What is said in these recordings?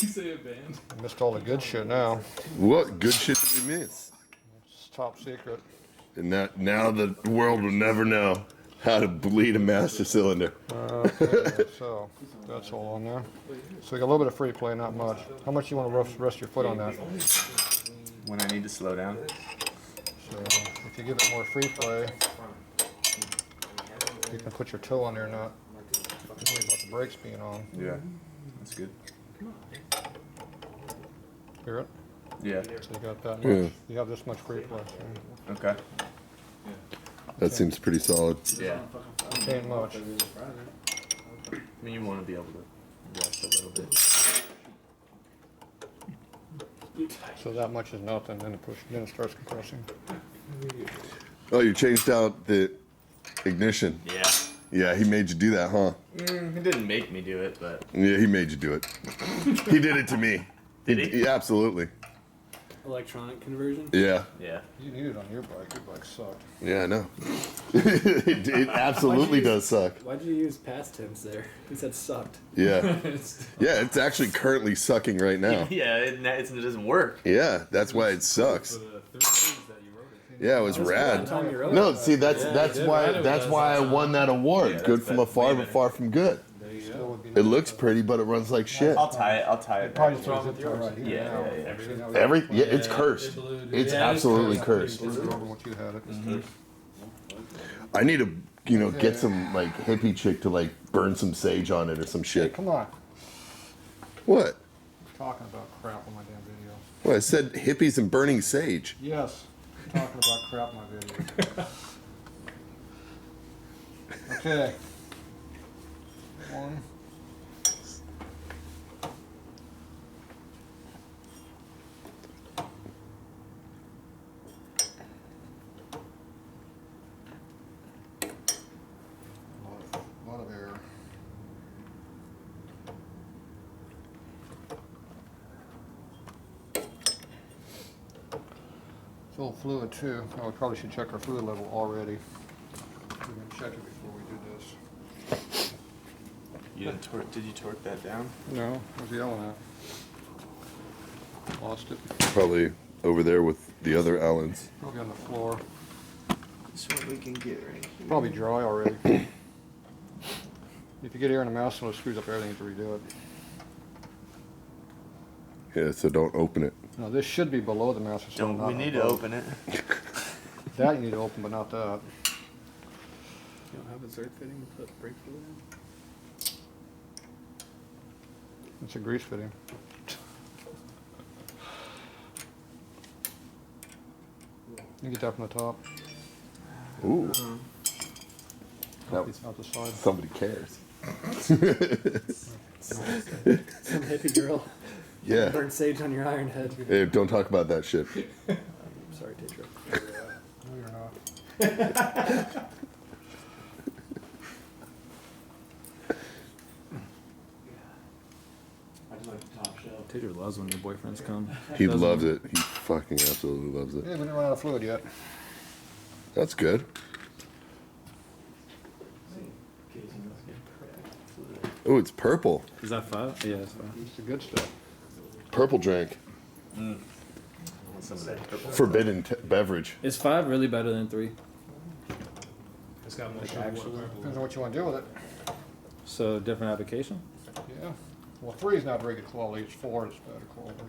you say a band? Missed all the good shit now. What good shit did we miss? It's top secret. And that now the world will never know how to bleed a master cylinder. Okay, so that's all on there. So you got a little bit of free play, not much. How much you want to rest your foot on that? When I need to slow down. So if you give it more free play, you can put your toe on there, not worry about the brakes being on. Yeah, that's good. Hear it? Yeah. So you got that much. Yeah. You have this much free play. Okay. That seems pretty solid. Yeah. Ain't much. I mean, you want to be able to rest a little bit. So that much is nothing, then it starts compressing. Oh, you changed out the ignition. Yeah. Yeah, he made you do that, huh? He didn't make me do it, but. Yeah, he made you do it. He did it to me. Did he? Yeah, absolutely. Electronic conversion? Yeah. Yeah. You need it on your bike. Your bike sucked. Yeah, I know. it absolutely does suck. Why'd you use past tense there? He said sucked. Yeah. Yeah, it's actually currently sucking right now. Yeah, it doesn't work. Yeah, that's why it sucks. Yeah, it was rad. Time you wrote No, it. see, that's why I won that award. Yeah, Good from that's afar, way but far from good. Still would be It looks pretty, but it runs like shit. I'll tie it. probably just right here. Yeah. Yeah, it's cursed. It's absolutely cursed. Over what you had it. I need to, get some like hippie chick to like burn some sage on it or some Hey, shit. come on. What? I'm talking about crap on my damn video. Well, I said hippies and burning sage. Yes, I'm talking about crap on my video. Okay. One. A lot of air. It's all fluid too. Oh, we probably should check our fluid level already. We're gonna check it before we do this. Did you torque that down? No, I was yelling at. Lost it. Probably over there with the other Allens. Probably on the floor. That's what we can get right here. Probably dry already. If you get air in the mouse, it screws up everything to redo it. Yeah, so don't open it. No, this should be below the master cylinder. Don't we not need to above. open it? That you need to open, but not that. You don't have a Zerk fitting to put brake fluid in? It's a grease fitting. You get that from the top. Ooh. That It's out the side. somebody cares. Some hippie girl. Yeah. Burn sage on your iron head. Hey, don't talk about that shit. Sorry, Tatro. No, you're not. Tatro loves when your boyfriends come. He loves it. He fucking absolutely loves it. Yeah, we didn't run out of fluid yet. That's good. Oh, it's purple. Is that 5? Yeah, it's 5. It's the good stuff. Purple drink. Forbidden beverage. Is 5 really better than 3? It's got more Depends on what you want to do with it. So different application? Yeah. Well, 3 is not very good quality. It's 4 is better quality.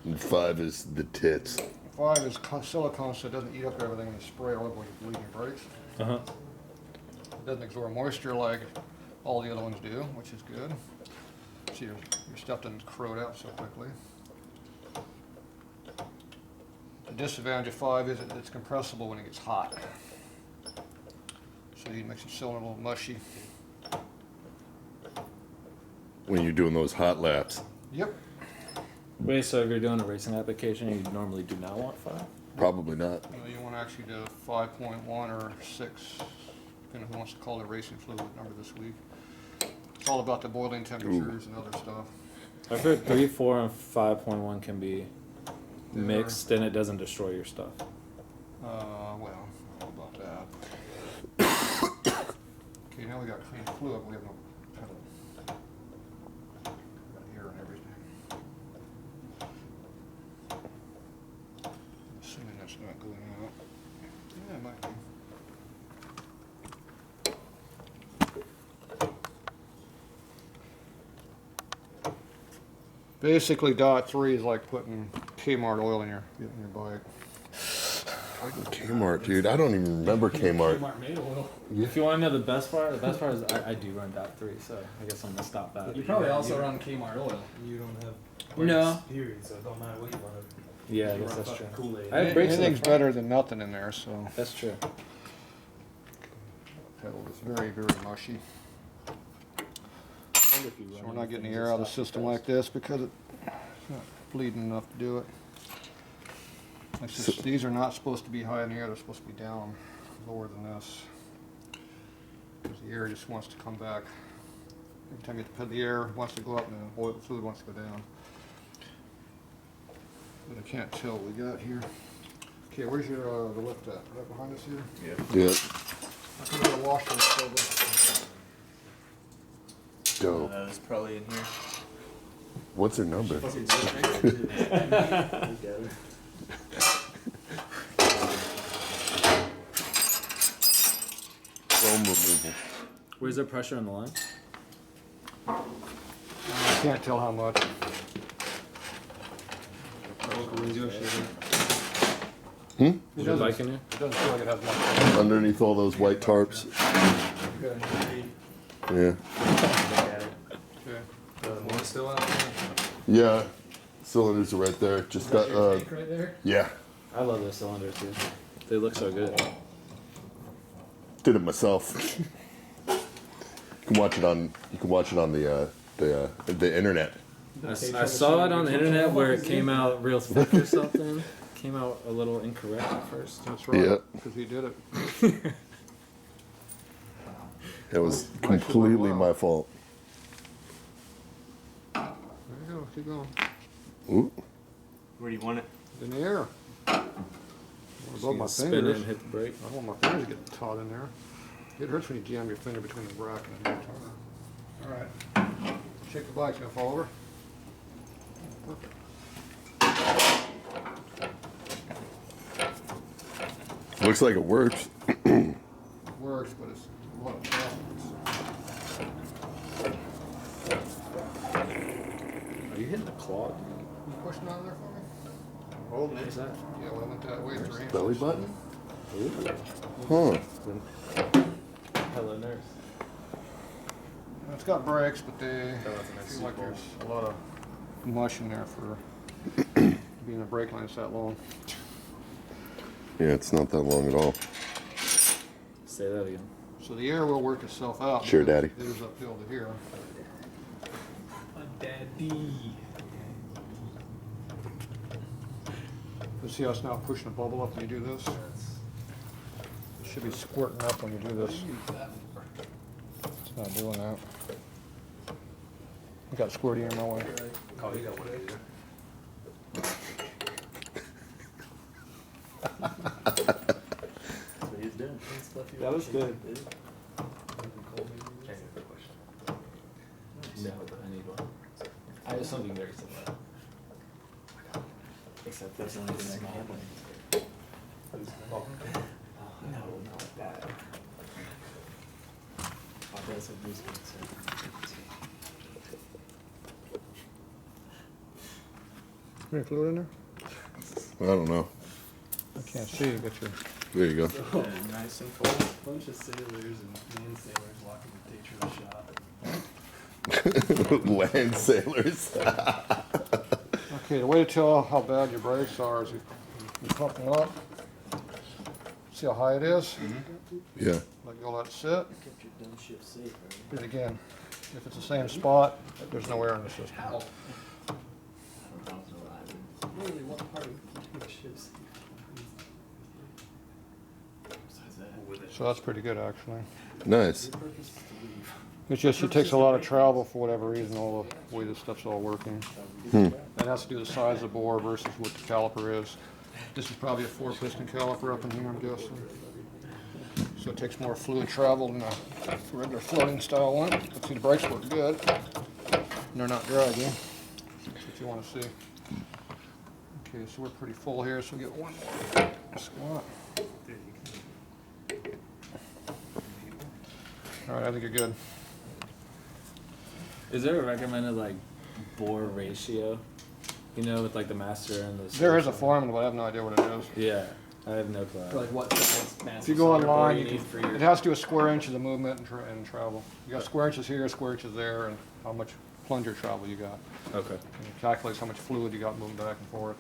And 5 is the tits. 5 is silicone, so it doesn't eat up everything in the spray all over when you're bleeding your brakes. Uh-huh. It doesn't absorb moisture like all the other ones do, which is good. So your stuff doesn't corrode out so quickly. The disadvantage of 5 is it's compressible when it gets hot. So it makes your cylinder a little mushy. When you're doing those hot laps. Yep. Wait, so if you're doing a racing application, you normally do not want 5? Probably not. You want to actually do 5.1 or 6, depending on who wants to call it a racing fluid number this week. It's all about the boiling temperatures and other stuff. I've heard 3, 4, and 5.1 can be mixed, and it doesn't destroy your stuff. Well, I don't know about that. Okay, now we got clean fluid, but we have no pedal. We got air and everything. not going out. Yeah, it might be. Basically, .3 is like putting Kmart oil in your bike. Kmart, dude. I don't even remember Kmart. Kmart made oil. If you want to know the best part is I do run .3, so I guess I'm gonna stop that. You probably also run Kmart oil. You don't have brakes, No. period, so it don't matter what you run. Yeah, I You guess run that's fucking true. Kool-Aid. I have brakes in the Anything's front. better than nothing in there, so That's true. pedal is very, very mushy. So we're not getting the air out of the system like this because it's not bleeding enough to do it. It's just, these are not supposed to be high in the air, they're supposed to be down lower than this. Because the air just wants to come back. Every time you put the air wants to go up and the oil fluid wants to go down. But I can't tell what we got here. Okay, where's your the lift at? Right behind us here? Yeah. I put it in the washer over. Dope. It's probably in here. What's her number? Foam removal. Where's the pressure on the line? I can't tell how much. Hmm? Is your bike in here? It doesn't feel like it has much. Underneath all those white tarps. Yeah. Okay. The one still out there? Yeah. Cylinders are right there. Just got Tank right there? yeah. I love those cylinders too. They look so good. Did it myself. You can watch it on the internet. I saw it on the internet where it came out real thick or something. Came out a little incorrect at first. That's right. Yeah. Because he did it. It was completely my fault. There you go. Keep going. Ooh. Where do you want it? In the air. Above my Spin it fingers. and hit the brake. I want my fingers to get caught in there. It hurts when you jam your finger between the bracket and the motor. All right. Shake the bike. It's gonna fall over. Perfect. Looks like it works. It works, but it's a lot of problems. Are you hitting the clog? You pushing out of there for me? Holding What is that? Yeah, well, I went that way. It's your hand. Belly button? Ooh. Huh. Hello, nurse. It's got brakes, but they That was a nice feel like sequel. there's a lot of mush in there for being a brake line that's that long. Yeah, it's not that long at all. Say that again. So the air will work itself out. Sure, because Daddy. It is uphill to here. Daddy. You see how it's now pushing a bubble up when you do this? It should be squirting up when you do this. It's not doing that. I got squirty in my way. Oh, you got one right there. That's what he's doing. That was good. No, I need one. I have something very similar. Except That's the only thing I can handle. No, not that. That's what Bruce would say. Any fluid in there? I don't know. I can't see. You got your. There you go. Oh, nice and full. Bunch of sailors and man sailors walking the Tatro shop. Land sailors. Okay, the way to tell how bad your brakes are is you pump them up. See how high it is? Yeah. Let go, let it sit. Kept your dumb shit safe, right? Do it again. If it's the same spot, there's no air in the system. Really, what part of keeping the ship safe? Besides that, So that's pretty good, actually. Nice. the purpose is to leave. It's just it takes a lot of travel for whatever reason, all the way this stuff's all working. That has to do with the size of the bore versus what the caliper is. This is probably a 4-piston caliper up in here, I'm guessing. So it takes more fluid travel than a regular floating style one. But see, the brakes work good. And they're not dragging. That's what you want to see. Okay, so we're pretty full here, so we get one more squat. All right, I think you're good. Is there a recommended like bore ratio? You know, with like the master and the. There is a formula, but I have no idea what it is. Yeah, I have no clue. For like what mass If you go online, you you need for your. it has to do with square inches of movement and travel. You got square inches here, square inches there, and how much plunger travel you got. Okay. And it calculates how much fluid you got moving back and forth.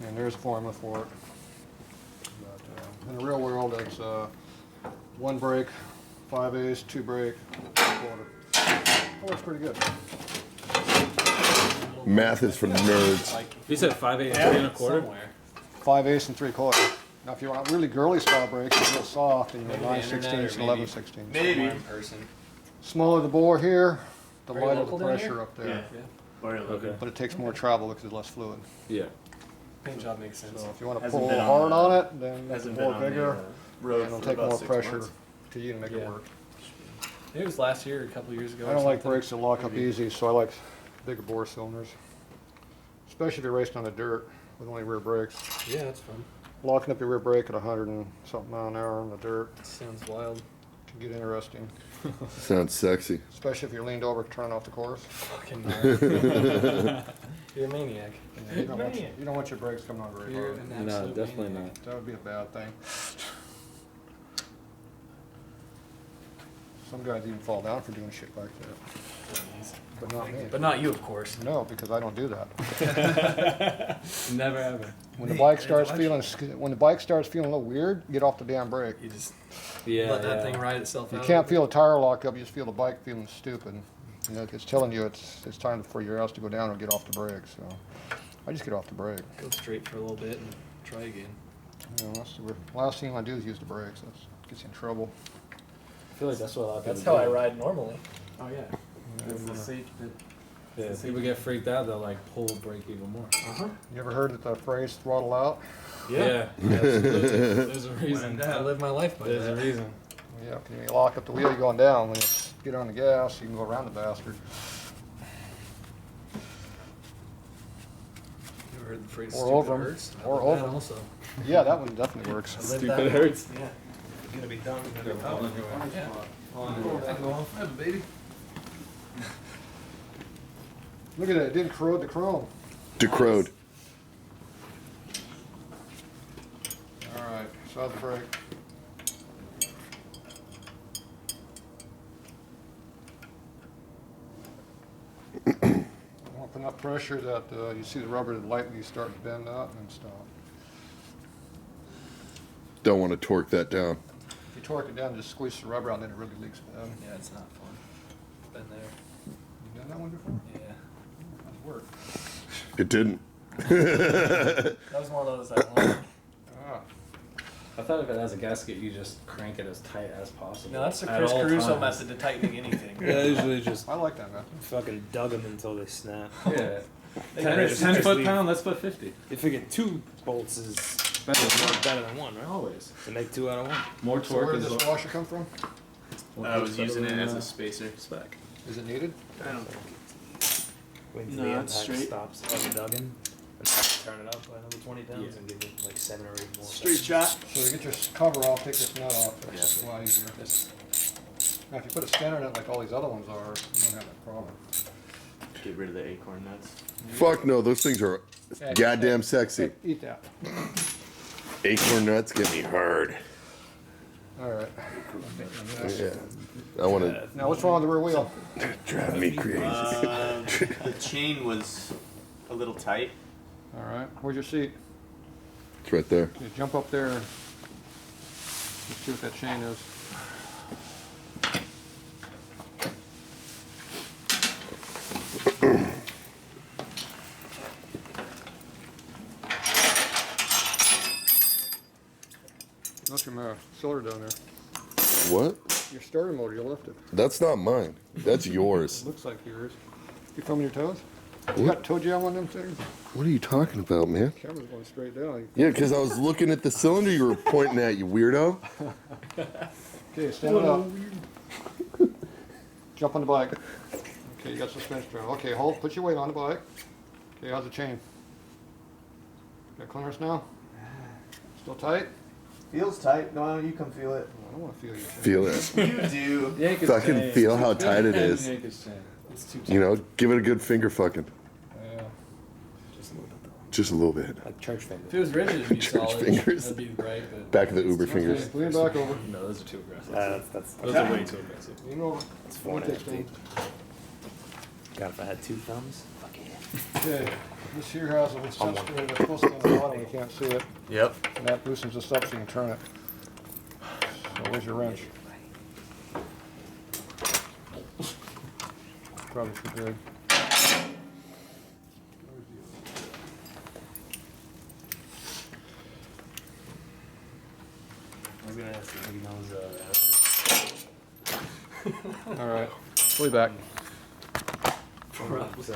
And there's a formula for it. But, in the real world, it's 1 brake, 5/8, 2 brake, 3/4. That works pretty good. Math is for nerds. You said 5/8, 3 1/4. 5/8 and 3/4. Now, if you want really girly style brakes, it's real soft, and you Maybe go the 9/16 internet and or 11/16. Maybe. In person. Smaller the bore here, the Are you lighter the local down pressure here? up there. Yeah. Or Okay. But it takes more travel because there's less fluid. Yeah. Paint job makes sense. So if you want to Hasn't pull been hard on on it, then make the Hasn't bore been on bigger, the road and it'll for take about more 6 pressure months. to you to make it Yeah. work. It was last year, or a couple of years ago. I don't like brakes that lock up easy, so I like bigger bore cylinders. Especially if you're racing on the dirt with only rear brakes. Yeah, that's fun. Locking up your rear brake at 100 and something mile an hour on the dirt Sounds wild. can get interesting. Sounds sexy. Especially if you're leaned over turning off the course. Fucking You're a maniac. You don't want your brakes coming on very You're hard. an No, absolute definitely maniac. not. That would be a bad thing. Some guys even fall down for doing shit like that. But not me. But not you, of course. No, because I don't do that. Never ever. When the bike starts feeling a little weird, get off the damn brake. You just Yeah. let that thing ride itself You out. can't feel a tire lock up, you just feel the bike feeling stupid. You know, it's telling you it's time for your ass to go down or get off the brake, so I just get off the brake. Go straight for a little bit and try again. You know, last thing I do is use the brakes, that gets you in trouble. I feel like that's what a lot of people That's how I do. ride normally. Oh yeah. That's the safe bit. Yeah, if people get freaked out, they'll like pull the brake even more. You ever heard the phrase throttle out? Yeah, absolutely. There's a reason. I live my life by There's a that. reason. Yeah, when you lock up the wheel, you're going down. When you get on the gas, you can go around the bastard. You ever heard the phrase Or stupid over 'em. hurts? I Or live over that 'em. also. Yeah, that one definitely works. I live Stupid that. hurts. Yeah. You're gonna be dumb. You're gonna be All dumb. everywhere. Yeah. Oh, Go on forever, baby. Look at that, it didn't corrode the chrome. Decrode. All right, so how's the brake? I want to put enough pressure that you see the rubber lightly start to bend up and stop. Don't want to torque that down. If you torque it down, just squeeze the rubber out, then it really leaks bad. Yeah, it's not fun. Been there. You done that one before? Yeah. How's it work? It didn't. That was one of those I learned. Ah, I thought if it has a gasket, you just crank it as tight as possible. No, that's the at Chris all Caruso times. method to tightening anything. Yeah, I usually just I like that method. fucking dug them until they snap. Yeah. They 10, Chris, 10 just foot leave. pound, let's put 50. You figure 2 bolts is better than 1, right? Always. To make 2 out of 1. More So where torque did is this washer come from? I was using it as a spacer. spec. Is it needed? I don't Wait No, till the it's impact straight. stops of the duggan. And turn it up by another 20 pounds Yeah. and give it like 7 or 8 more. Straight shot. So to get your cover off, take this nut off. Yeah. It's a lot easier. Now, if you put a spinner in it like all these other ones are, you don't have that problem. Get rid of the acorn nuts. Fuck no, those things are goddamn sexy. Eat that. Acorn nuts get me hard. All right. Yeah. I want to Now, what's wrong with the rear wheel? drive me crazy. The chain was a little tight. All right. Where's your seat? It's right there. You jump up there and see what that chain is. That's your cylinder down there. What? Your starter motor, you lift it. That's not mine. That's yours. Looks like yours. You filming your toes? You got toe jam on them things? What are you talking about, man? Camera's going straight down. Yeah, because I was looking at the cylinder you were pointing at, you weirdo. Okay, stand it up. Jump on the bike. Okay, you got suspension. Okay, hold. Put your weight on the bike. Okay, how's the chain? Got clearance now? Still tight? Feels tight. No, you come feel it. I don't want to feel you. Feel it. You do. Yank his Fucking chain. feel how tight it is. Yank his chain. It's too tight. You know, give it a good finger fucking. Yeah. Just a little bit though. Just a little bit. Like church fingers. If it was rigid, it'd be Church solid. fingers. That'd be right, but Back of the Uber Okay, fingers. lean back over. No, those are too aggressive. That's Those are way too aggressive. Lean over. It's 4.5 deep. God, if I had 2 thumbs, fuck yeah. Okay, this here has a set screw that's supposed to be on the bottom, you can't see it. Yep. And that loosens this up so you can turn it. So where's your wrench? Probably too big. I'm gonna ask if he knows All right, pull you back. Props.